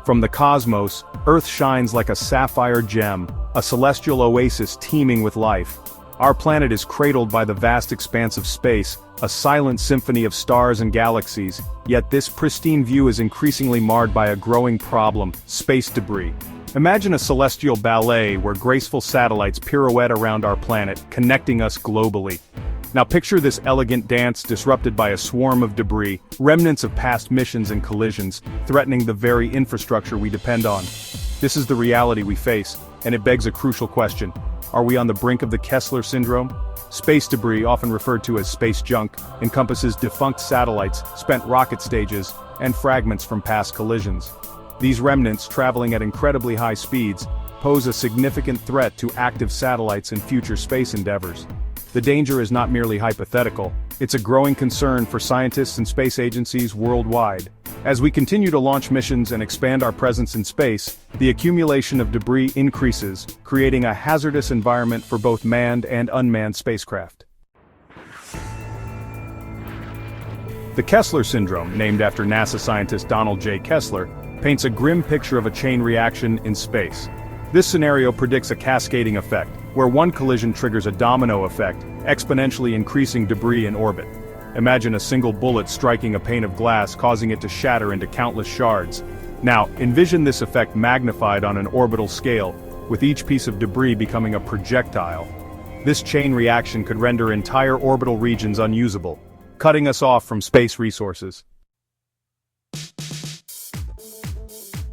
From the cosmos, Earth shines like a sapphire gem, a celestial oasis teeming with life. Our planet is cradled by the vast expanse of space, a silent symphony of stars and galaxies, yet this pristine view is increasingly marred by a growing problem: space debris. Imagine a celestial ballet where graceful satellites pirouette around our planet, connecting us globally. Now picture this elegant dance disrupted by a swarm of debris, remnants of past missions and collisions, threatening the very infrastructure we depend on. This is the reality we face, and it begs a crucial question. Are we on the brink of the Kessler Syndrome? Space debris, often referred to as space junk, encompasses defunct satellites, spent rocket stages, and fragments from past collisions. These remnants, traveling at incredibly high speeds, pose a significant threat to active satellites and future space endeavors. The danger is not merely hypothetical, it's a growing concern for scientists and space agencies worldwide. As we continue to launch missions and expand our presence in space, the accumulation of debris increases, creating a hazardous environment for both manned and unmanned spacecraft. The Kessler Syndrome, named after NASA scientist Donald J. Kessler, paints a grim picture of a chain reaction in space. This scenario predicts a cascading effect, where one collision triggers a domino effect, exponentially increasing debris in orbit. Imagine a single bullet striking a pane of glass, causing it to shatter into countless shards. Now, envision this effect magnified on an orbital scale, with each piece of debris becoming a projectile. This chain reaction could render entire orbital regions unusable, cutting us off from space resources.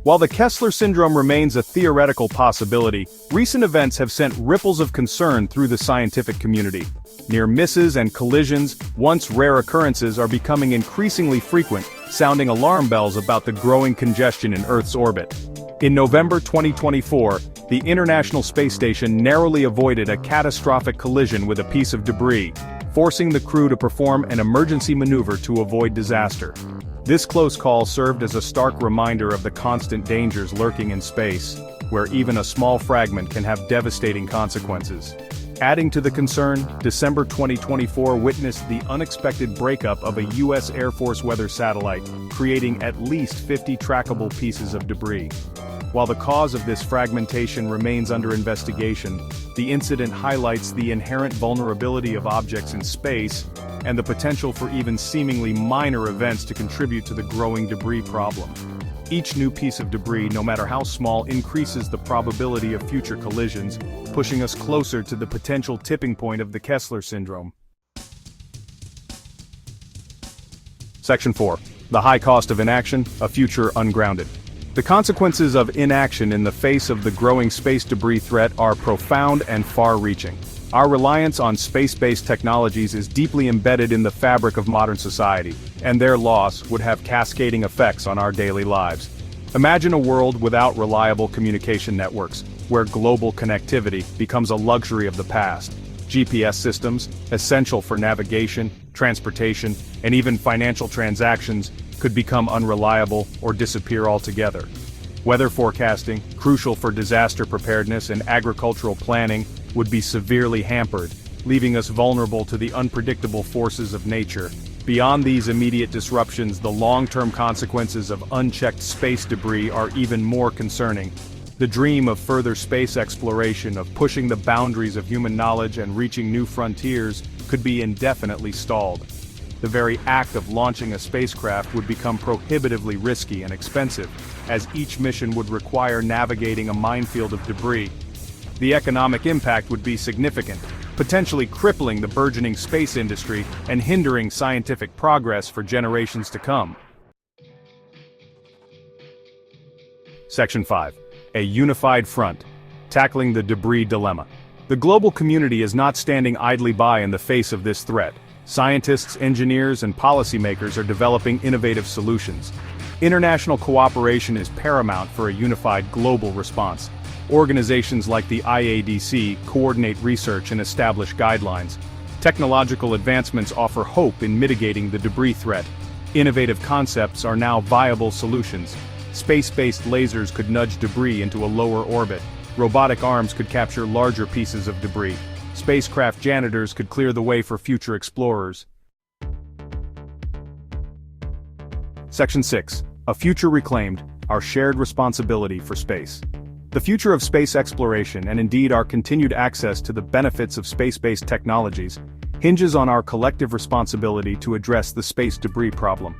While the Kessler Syndrome remains a theoretical possibility, recent events have sent ripples of concern through the scientific community. Near misses and collisions, once rare occurrences, are becoming increasingly frequent, sounding alarm bells about the growing congestion in Earth's orbit. In November 2024, the International Space Station narrowly avoided a catastrophic collision with a piece of debris, forcing the crew to perform an emergency maneuver to avoid disaster. This close call served as a stark reminder of the constant dangers lurking in space, where even a small fragment can have devastating consequences. Adding to the concern, December 2024 witnessed the unexpected breakup of a U.S. Air Force weather satellite, creating at least 50 trackable pieces of debris. While the cause of this fragmentation remains under investigation, the incident highlights the inherent vulnerability of objects in space, and the potential for even seemingly minor events to contribute to the growing debris problem. Each new piece of debris, no matter how small, increases the probability of future collisions, pushing us closer to the potential tipping point of the Kessler Syndrome. Section 4. The high cost of inaction, a future ungrounded. The consequences of inaction in the face of the growing space debris threat are profound and far-reaching. Our reliance on space-based technologies is deeply embedded in the fabric of modern society, and their loss would have cascading effects on our daily lives. Imagine a world without reliable communication networks, where global connectivity becomes a luxury of the past. GPS systems, essential for navigation, transportation, and even financial transactions, could become unreliable or disappear altogether. Weather forecasting, crucial for disaster preparedness and agricultural planning, would be severely hampered, leaving us vulnerable to the unpredictable forces of nature. Beyond these immediate disruptions, the long-term consequences of unchecked space debris are even more concerning. The dream of further space exploration, of pushing the boundaries of human knowledge and reaching new frontiers, could be indefinitely stalled. The very act of launching a spacecraft would become prohibitively risky and expensive, as each mission would require navigating a minefield of debris. The economic impact would be significant, potentially crippling the burgeoning space industry and hindering scientific progress for generations to come. Section 5. A unified front. Tackling the debris dilemma. The global community is not standing idly by in the face of this threat. Scientists, engineers, and policymakers are developing innovative solutions. International cooperation is paramount for a unified global response. Organizations like the IADC coordinate research and establish guidelines. Technological advancements offer hope in mitigating the debris threat. Innovative concepts are now viable solutions. Space-based lasers could nudge debris into a lower orbit. Robotic arms could capture larger pieces of debris. Spacecraft janitors could clear the way for future explorers. Section 6. A future reclaimed, our shared responsibility for space. The future of space exploration, and indeed our continued access to the benefits of space-based technologies, hinges on our collective responsibility to address the space debris problem.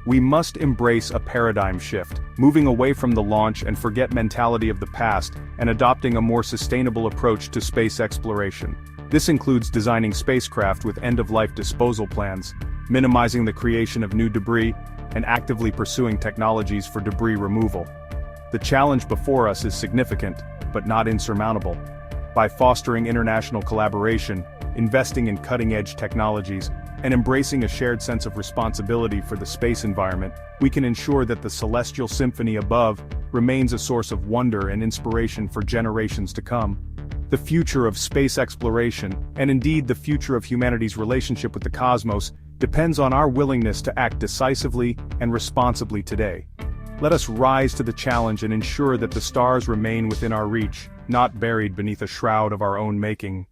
We must embrace a paradigm shift, moving away from the launch and forget mentality of the past and adopting a more sustainable approach to space exploration. This includes designing spacecraft with end-of-life disposal plans, minimizing the creation of new debris, and actively pursuing technologies for debris removal. The challenge before us is significant, but not insurmountable. By fostering international collaboration, investing in cutting-edge technologies, and embracing a shared sense of responsibility for the space environment, we can ensure that the celestial symphony above remains a source of wonder and inspiration for generations to come. The future of space exploration, and indeed the future of humanity's relationship with the cosmos, depends on our willingness to act decisively and responsibly today. Let us rise to the challenge and ensure that the stars remain within our reach, not buried beneath a shroud of our own making.